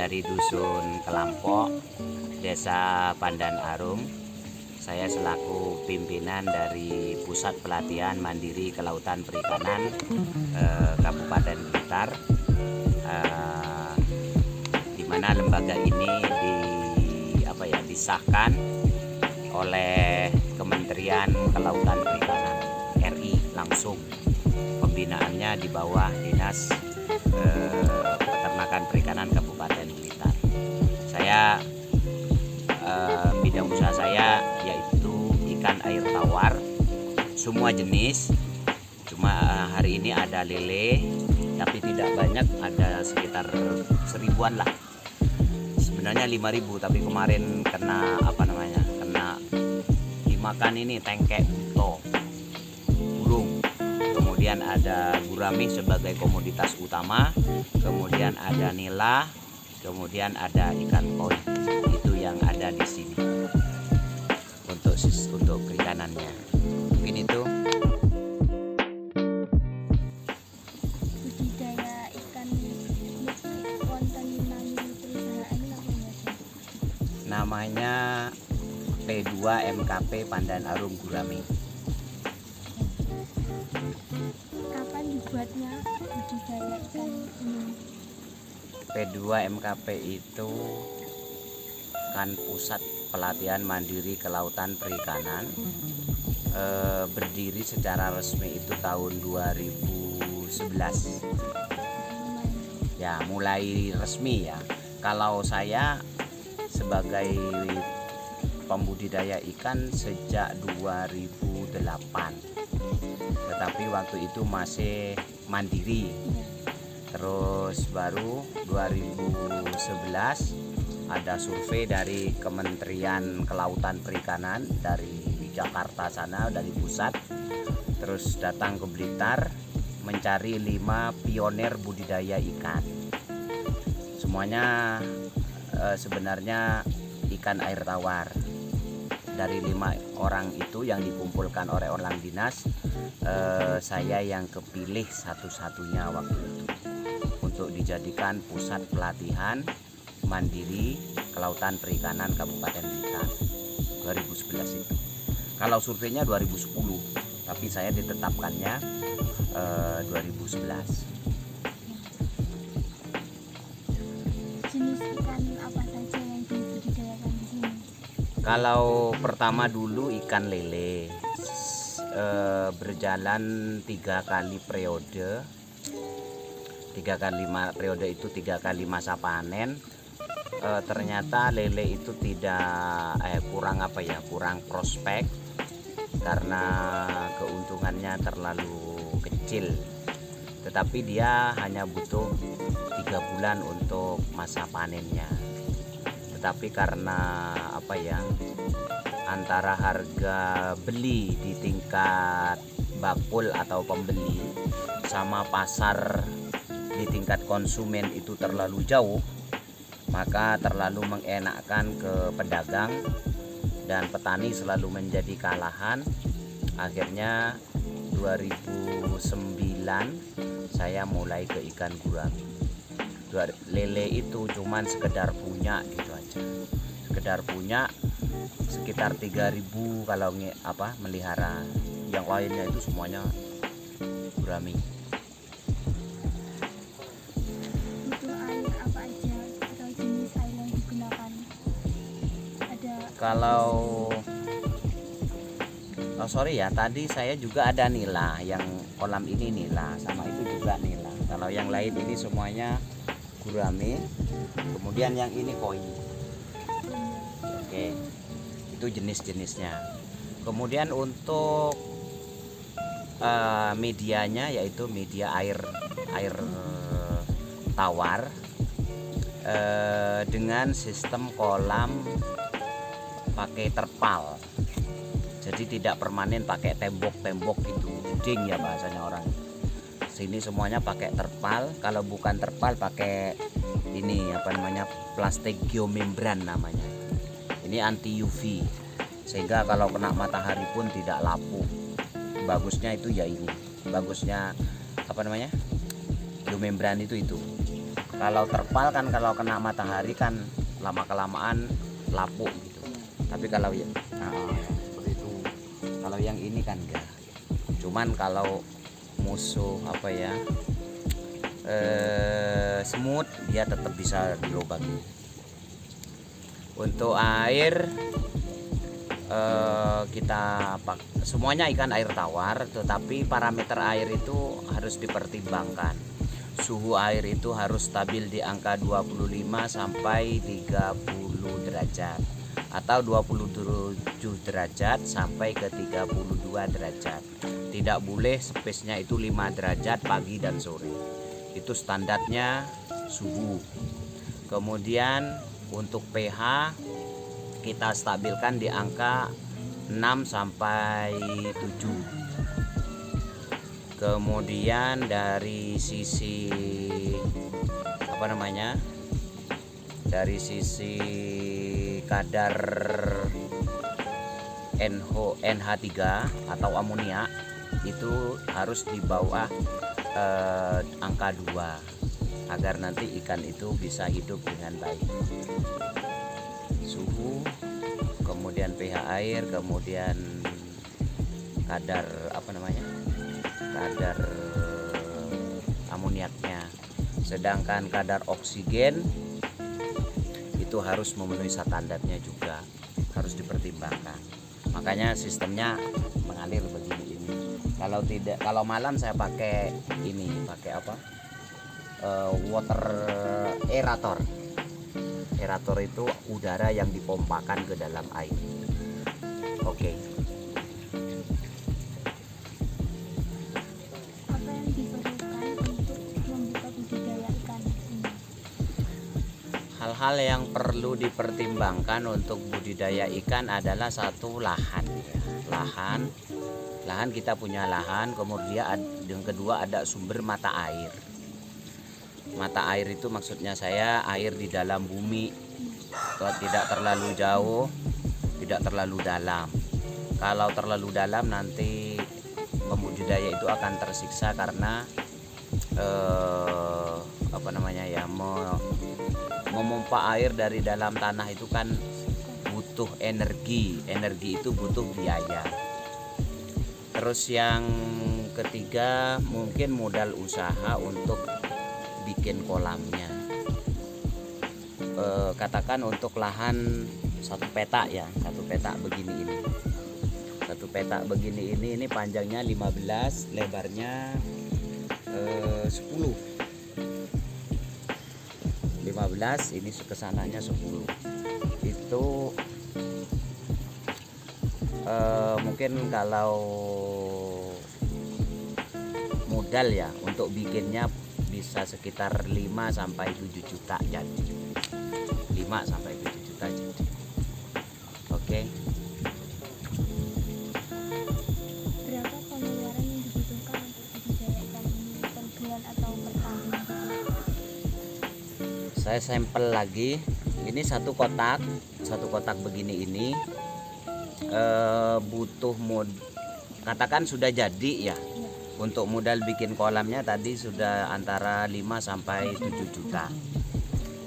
dari Dusun Kelampok, Desa Pandan Arum. Saya selaku pimpinan dari Pusat Pelatihan Mandiri Kelautan Perikanan Kabupaten Blitar, di mana lembaga ini disahkan oleh Kementerian Kelautan Perikanan RI langsung. Pembinaannya di bawah Dinas Peternakan Perikanan Kabupaten Blitar. Saya bidang usaha saya yaitu ikan air tawar semua jenis. Cuma hari ini ada lele, tapi tidak banyak, ada sekitar 1000-an lah. Sebenarnya 5000, tapi kemarin kena kena dimakan ini tengkek buto, burung. Kemudian ada gurami sebagai komoditas utama, kemudian ada nila, kemudian ada ikan koi. Itu yang ada di sini untuk perikanannya. Mungkin itu. Budidaya ikan wonten nami perusahaan apa ya? Namanya P2 MKP Pandan Arum Gurami. Kapan dibuatnya budidaya ikan ini? P2 MKP itu kan Pusat Pelatihan Mandiri Kelautan Perikanan, berdiri secara resmi itu tahun 2011 ya, mulai resmi ya. Kalau saya sebagai pembudidaya ikan sejak 2008, tetapi waktu itu masih mandiri. Terus baru 2011 ada survei dari Kementerian Kelautan Perikanan dari Jakarta sana, dari pusat, terus datang ke Blitar mencari 5 pionir budidaya ikan. Semuanya sebenarnya ikan air tawar. Dari 5 orang itu yang dikumpulkan oleh orang dinas, saya yang kepilih satu-satunya waktu itu untuk dijadikan Pusat Pelatihan Mandiri Kelautan Perikanan Kabupaten Blitar 2011 itu. Kalau surveinya 2010, tapi saya ditetapkannya 2011. Jenis ikan apa saja yang dibudidayakan di sini? Kalau pertama dulu ikan lele, berjalan 3 kali periode. 3 kali periode itu 3 kali masa panen. Ternyata lele itu kurang prospek karena keuntungannya terlalu kecil. Tetapi dia hanya butuh 3 bulan untuk masa panennya. Tetapi karena antara harga beli di tingkat bakul atau pembeli sama pasar di tingkat konsumen itu terlalu jauh, maka terlalu mengenakkan ke pedagang dan petani selalu menjadi kalahan. Akhirnya 2009 saya mulai ke ikan gurami. Lele itu cuman sekedar punya gitu aja, sekedar punya, sekitar 3000 kalau melihara. Yang lainnya itu semuanya gurami. Itu air apa aja atau jenis air yang digunakan? Ada tadi saya juga ada nila, yang kolam ini nila, sama itu juga nila. Kalau yang lain ini semuanya gurami. Kemudian yang ini koi. Oke, itu jenis-jenisnya. Kemudian untuk medianya yaitu media air tawar dengan sistem kolam pakai terpal. Jadi tidak permanen pakai tembok-tembok itu, dinding ya bahasanya orang. Sini semuanya pakai terpal. Kalau bukan terpal pakai ini plastik geomembran namanya. Ini anti UV, sehingga kalau kena matahari pun tidak lapuk. Bagusnya itu ya ini, bagusnya geomembran itu. Kalau terpal kan kalau kena matahari kan lama kelamaan lapuk gitu. Tapi kalau seperti itu. Kalau yang ini kan enggak. Cuman kalau musuh apa ya, semut, dia tetap bisa dilobangi. Untuk air, kita semuanya ikan air tawar, tetapi parameter air itu harus dipertimbangkan. Suhu air itu harus stabil di angka 25 sampai 30 derajat atau 27 derajat sampai ke 32 derajat. Tidak boleh space-nya itu 5 derajat pagi dan sore. Itu standarnya suhu. Kemudian untuk pH kita stabilkan di angka 6 sampai 7. Kemudian dari sisi apa namanya? Dari sisi kadar NH3 atau amoniak itu harus di bawah angka 2 agar nanti ikan itu bisa hidup dengan baik. Suhu, kemudian pH air, kemudian kadar apa namanya? Kadar amoniaknya. Sedangkan kadar oksigen itu harus memenuhi standarnya juga, harus dipertimbangkan. Makanya sistemnya mengalir begini ini. Kalau tidak, kalau malam saya pakai ini, pakai apa? Water aerator. Aerator itu udara yang dipompakan ke dalam air. Oke. Apa yang diperlukan untuk membuka budidaya ikan ini? Hal-hal yang perlu dipertimbangkan untuk budidaya ikan adalah satu, lahan. Lahan kita punya lahan, kemudian yang kedua ada sumber mata air. Mata air itu maksudnya saya air di dalam bumi, tidak terlalu jauh, tidak terlalu dalam. Kalau terlalu dalam nanti pembudidaya itu akan tersiksa karena apa namanya ya, memompa air dari dalam tanah itu kan butuh energi itu butuh biaya. Terus yang ketiga mungkin modal usaha untuk bikin kolamnya. Katakan untuk lahan satu petak ya, satu petak begini ini. Satu petak begini ini panjangnya 15, lebarnya 10. 15, ini kesananya 10. Itu mungkin kalau modal ya untuk bikinnya bisa sekitar 5 sampai 7 juta jadi. 5 sampai 7 juta jadi. Oke. Berapa pengeluaran yang dibutuhkan untuk budidaya ikan ini per bulan atau per tahun? Saya sampel lagi. Ini satu kotak begini ini butuh katakan sudah jadi ya. Untuk modal bikin kolamnya tadi sudah antara 5 sampai 7 juta.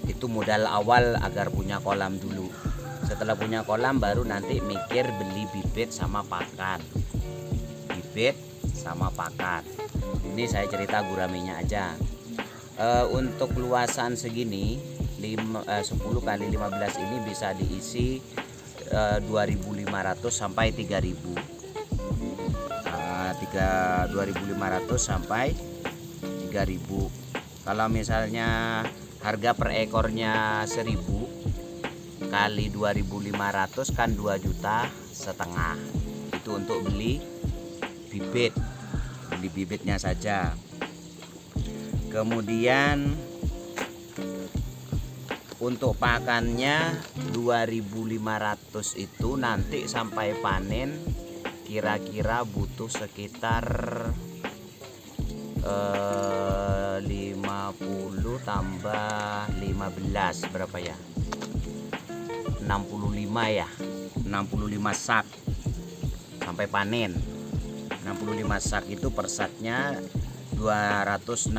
Itu modal awal agar punya kolam dulu. Setelah punya kolam baru nanti mikir beli bibit sama pakan. Bibit sama pakan. Ini saya cerita guraminya aja. Untuk luasan segini 10 kali 15 ini bisa diisi 2.500 sampai 3.000. 2.500 sampai 3.000. Kalau misalnya harga per ekornya 1.000 kali 2.500 kan 2,5 juta. Itu untuk beli bibitnya saja. Kemudian untuk pakannya 2.500 itu nanti sampai panen kira-kira butuh sekitar 50 tambah 15 berapa ya, 65 ya, 65 sak sampai panen. 65 sak itu per saknya 260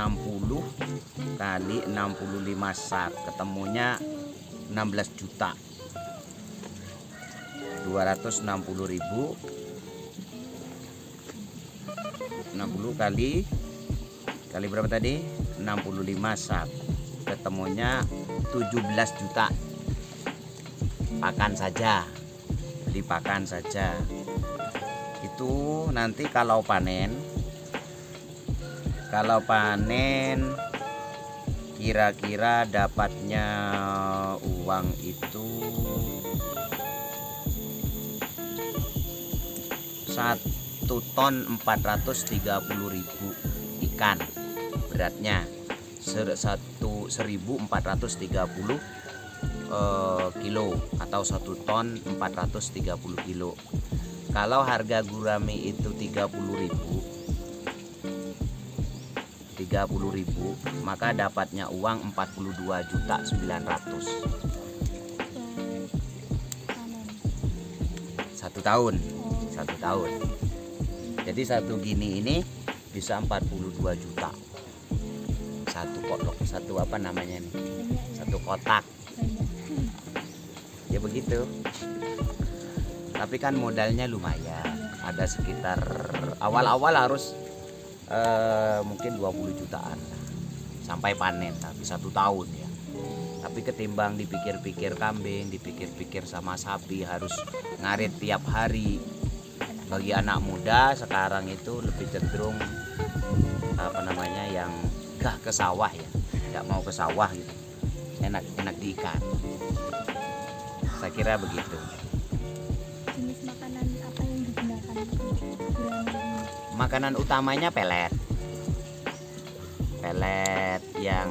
kali 65 sak, ketemunya 16 juta. 260.000 60 kali berapa tadi? 65 sak, ketemunya 17 juta. Pakan saja, beli pakan saja. Itu nanti kalau panen kira-kira dapatnya uang itu 1 ton 430.000 ikan beratnya, 1.430 kilo atau 1 ton 430 kilo. Kalau harga gurame itu 30.000, maka dapatnya uang 42.900.000 1 tahun. Jadi satu gini ini bisa 42 juta. Satu apa namanya nih? Satu kotak. Ya begitu. Tapi kan modalnya lumayan. Ada sekitar awal-awal harus mungkin 20 jutaan sampai panen, tapi 1 tahun ya. Tapi ketimbang dipikir-pikir kambing, dipikir-pikir sama sapi harus ngarit tiap hari. Bagi anak muda sekarang itu lebih cenderung yang gah ke sawah ya, tidak mau ke sawah gitu, enak di ikan. Saya kira begitu. Jenis makanan apa yang digunakan gurame? Makanan utamanya pelet yang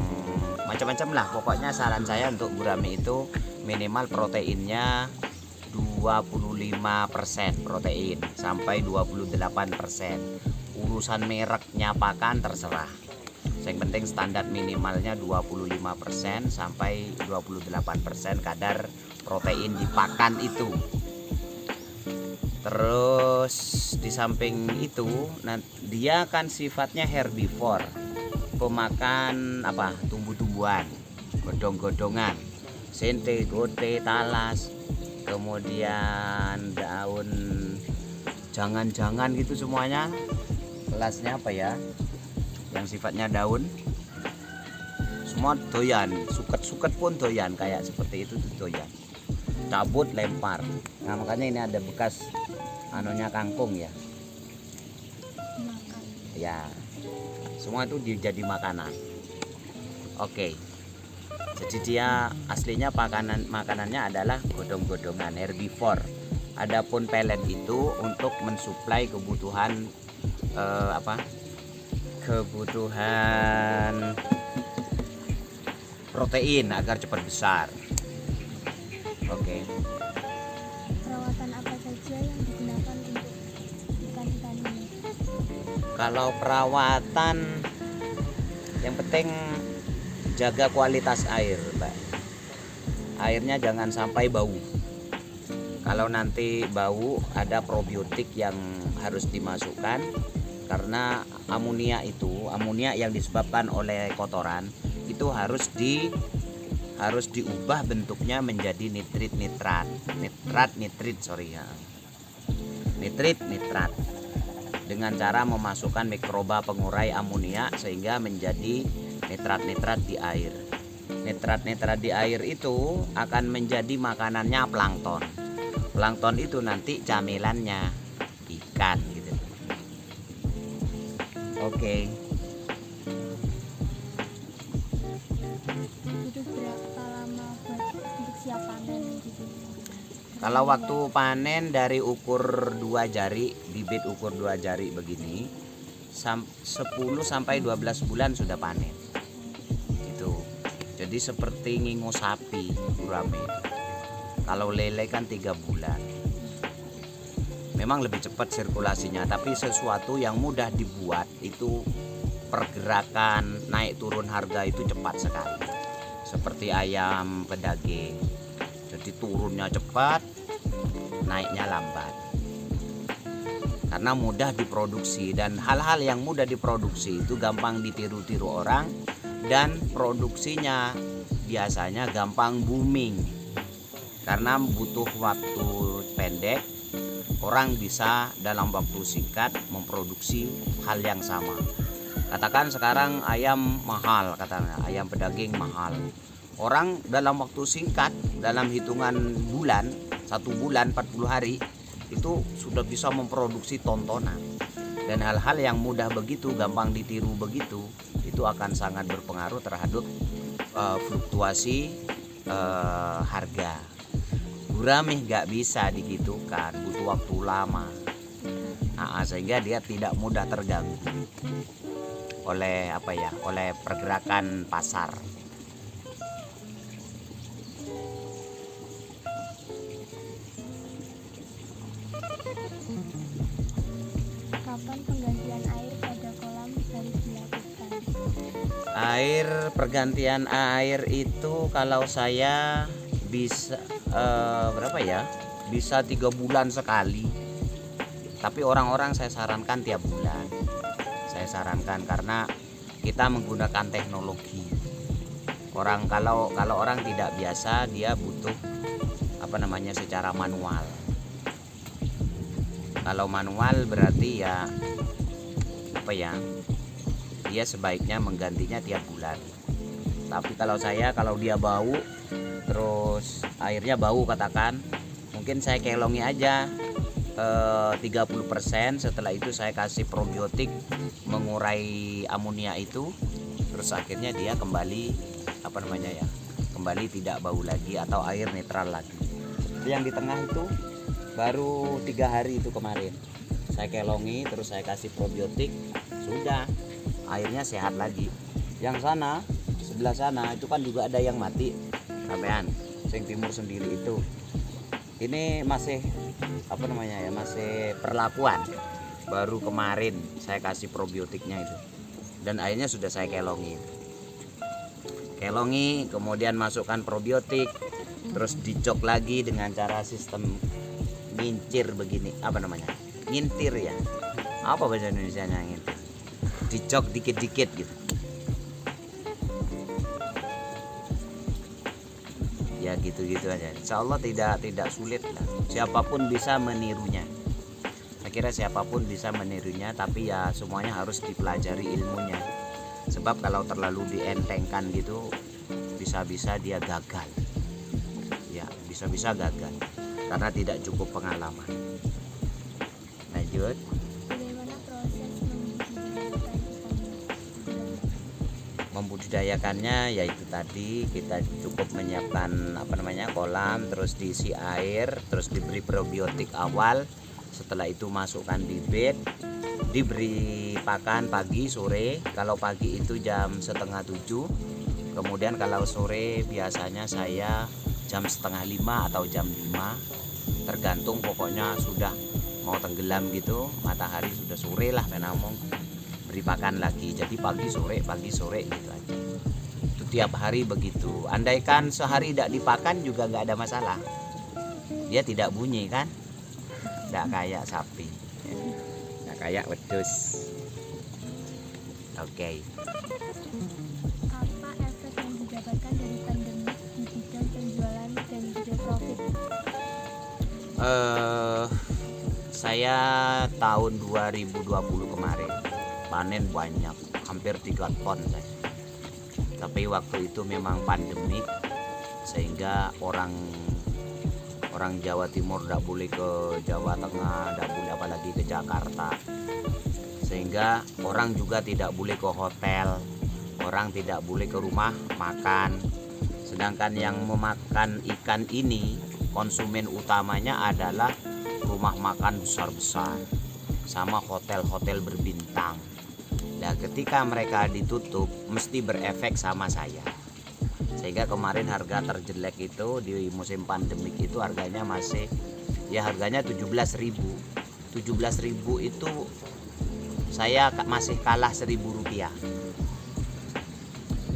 macam-macam lah. Pokoknya saran saya untuk gurame itu minimal proteinnya 25% protein sampai 28%. Urusan mereknya pakan terserah. Yang penting standar minimalnya 25% sampai 28% kadar protein di pakan itu. Terus di samping itu dia kan sifatnya herbivore, pemakan tumbuh-tumbuhan, godong-godongan, sente, gote, talas, kemudian daun jangan-jangan gitu semuanya. Kelasnya apa ya, yang sifatnya daun semua doyan, suket pun doyan, kayak seperti itu tuh doyan, cabut lempar. Nah makanya ini ada bekas kangkung ya. Ya semua itu jadi makanan. Oke. Jadi dia aslinya makanannya adalah godong-godongan, herbivore. Adapun pelet itu untuk mensuplai kebutuhan kebutuhan protein agar cepat besar. Oke. Perawatan apa saja yang digunakan untuk ikan-ikan ini? Kalau perawatan yang penting jaga kualitas air, Mbak. Airnya jangan sampai bau. Kalau nanti bau, ada probiotik yang harus dimasukkan, karena amonia yang disebabkan oleh kotoran itu harus diubah bentuknya menjadi nitrit dengan cara memasukkan mikroba pengurai amonia sehingga menjadi nitrat di air. Nitrat di air itu akan menjadi makanannya plankton. Plankton itu nanti camilannya ikan gitu. Oke. Itu berapa lama untuk siap panen gitu? Kalau waktu panen dari ukur 2 jari, bibit ukur 2 jari begini, 10 sampai 12 bulan sudah panen. Gitu. Jadi seperti ngingu sapi gurame. Kalau lele kan 3 bulan. Memang lebih cepat sirkulasinya, tapi sesuatu yang mudah dibuat itu pergerakan naik turun harga itu cepat sekali. Seperti ayam pedaging. Jadi turunnya cepat, naiknya lambat. karena mudah diproduksi, dan hal-hal yang mudah diproduksi itu gampang ditiru-tiru orang, dan produksinya biasanya gampang booming karena butuh waktu pendek. Orang bisa dalam waktu singkat memproduksi hal yang sama. Katakan sekarang ayam mahal, katanya ayam pedaging mahal. Orang dalam waktu singkat, dalam hitungan bulan, 1 bulan 40 hari itu sudah bisa memproduksi tontonan. Dan hal-hal yang mudah begitu, gampang ditiru begitu, itu akan sangat berpengaruh terhadap fluktuasi harga. Gurame nggak bisa digitukan, butuh waktu lama. Sehingga dia tidak mudah terganggu oleh oleh pergerakan pasar. Kapan penggantian air pada kolam harus dilakukan? Pergantian air itu kalau saya bisa bisa 3 bulan sekali. Tapi orang-orang saya sarankan tiap bulan. Saya sarankan karena kita menggunakan teknologi. Kalau orang tidak biasa, dia butuh secara manual. Kalau manual berarti dia sebaiknya menggantinya tiap bulan. Tapi kalau dia bau, terus airnya bau katakan, mungkin saya kelongi aja 30%. Setelah itu saya kasih probiotik mengurai amonia itu, terus akhirnya dia kembali kembali tidak bau lagi atau air netral lagi. Yang di tengah itu baru 3 hari itu kemarin saya kelongi, terus saya kasih probiotik, sudah airnya sehat lagi. Yang sebelah sana itu kan juga ada yang mati sampean, sing timur sendiri itu. Ini masih masih perlakuan. Baru kemarin saya kasih probiotiknya itu, dan airnya sudah saya kelongi, kemudian masukkan probiotik, terus dicok lagi dengan cara sistem ngincir begini, ngintir ya, apa bahasa Indonesianya ngintir, dicok dikit-dikit gitu ya, gitu-gitu aja. Insya Allah tidak sulit lah, siapapun bisa menirunya. Saya kira siapapun bisa menirunya, tapi ya semuanya harus dipelajari ilmunya. Sebab kalau terlalu dientengkan gitu, bisa-bisa dia gagal. Ya, bisa-bisa gagal karena tidak cukup pengalaman. Lanjut. Bagaimana proses membudidayakan ikan? Membudidayakannya yaitu tadi kita cukup menyiapkan kolam, terus diisi air, terus diberi probiotik awal. Setelah itu masukkan bibit, diberi pakan pagi sore. Kalau pagi itu jam 6:30, kemudian kalau sore biasanya saya jam 4:30 atau jam 5, tergantung, pokoknya sudah mau tenggelam gitu, matahari sudah sore lah menamung, beri pakan lagi. Jadi pagi sore gitu aja. Itu tiap hari begitu. Andaikan sehari tidak dipakan juga nggak ada masalah, dia tidak bunyi kan, nggak kayak sapi, nggak kayak wedus. Oke. Apa efek yang didapatkan dari pandemi di bidang penjualan dan juga profit? Saya tahun 2020 kemarin panen banyak, hampir 3 ton saya. Tapi waktu itu memang pandemik, sehingga orang Jawa Timur tidak boleh ke Jawa Tengah, tidak boleh apalagi ke Jakarta, sehingga orang juga tidak boleh ke hotel, orang tidak boleh ke rumah makan. Sedangkan yang memakan ikan ini, konsumen utamanya adalah rumah makan besar-besar sama hotel-hotel berbintang. Nah, ketika mereka ditutup mesti berefek sama saya. Sehingga kemarin harga terjelek itu di musim pandemik itu harganya harganya 17.000. 17.000 itu saya masih kalah Rp1.000.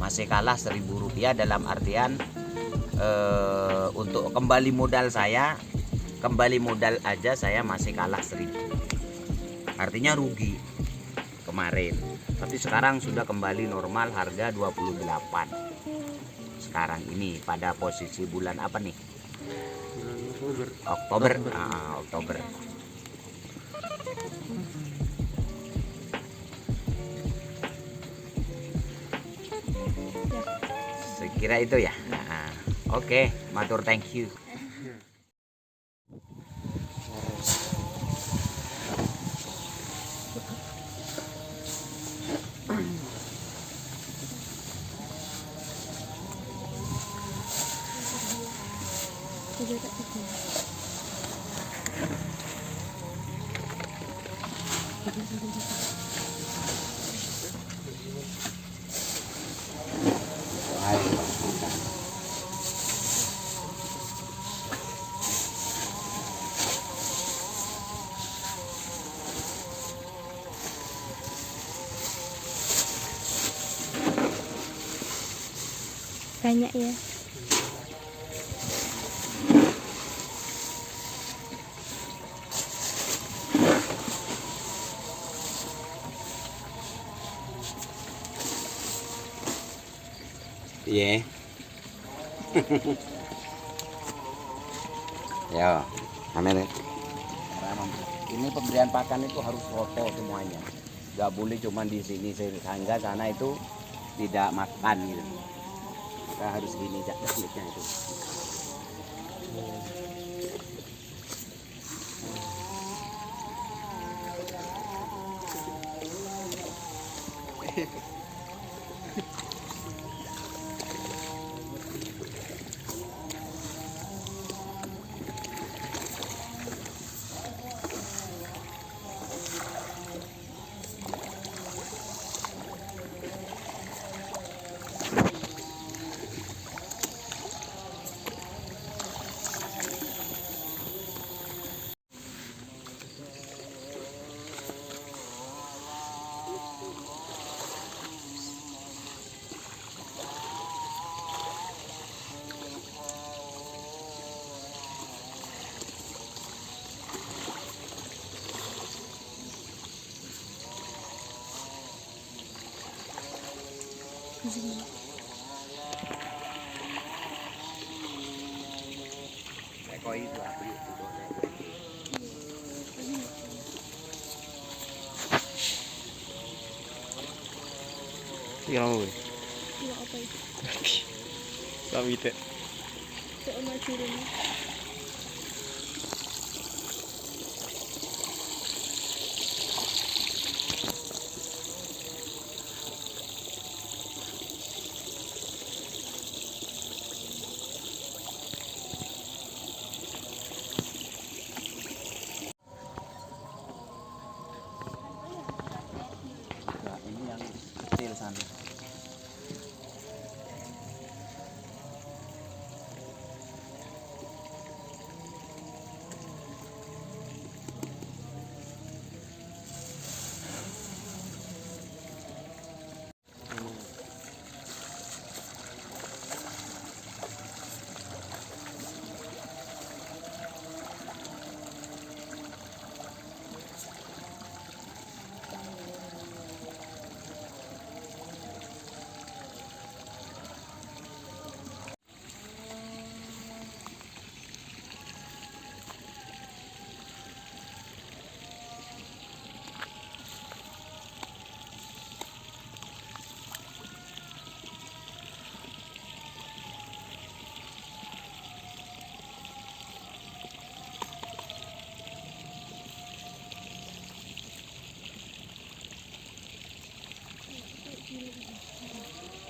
Masih kalah Rp1.000 dalam artian untuk kembali modal aja saya masih kalah 1.000. artinya rugi kemarin. Tapi sekarang sudah kembali normal, harga 28 sekarang ini pada posisi bulan apa nih? Oktober. Oktober. Sekira itu ya. Oke, matur thank you. Banyak ya. Iya. Ya, amin. Ini pemberian pakan itu harus foto semuanya. Gak boleh cuma di sini sehingga sana itu tidak makan gitu. Kita harus gini tekniknya itu. Koi itu aku itu. Iya mau. Iya apa itu? Kami teh. Soalnya turun. Nah, ini yang kecil sana.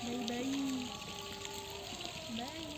Bayi-bayi. Bayi.